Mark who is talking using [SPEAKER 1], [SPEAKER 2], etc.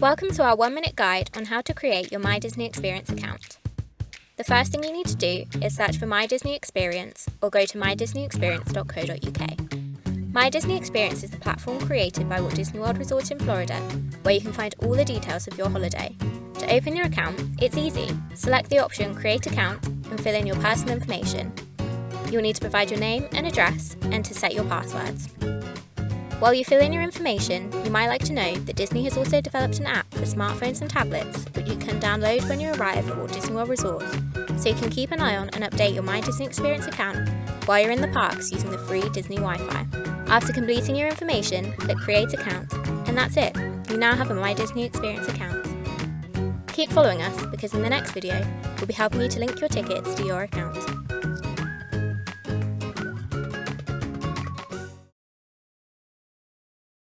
[SPEAKER 1] Welcome to our 1-minute guide on how to create your My Disney Experience account. The first thing you need to do is search for My Disney Experience or go to mydisneyexperience.co.uk. My Disney Experience is the platform created by Walt Disney World Resort in Florida, where you can find all the details of your holiday. To open your account, it's easy. Select the option Create Account and fill in your personal information. You'll need to provide your name and address and to set your passwords. While you fill in your information, you might like to know that Disney has also developed an app for smartphones and tablets that you can download when you arrive at Walt Disney World Resort, so you can keep an eye on and update your My Disney Experience account while you're in the parks using the free Disney Wi-Fi. After completing your information, click Create Account, and that's it. You now have a My Disney Experience account. Keep following us because in the next video, we'll be helping you to link your tickets to your account.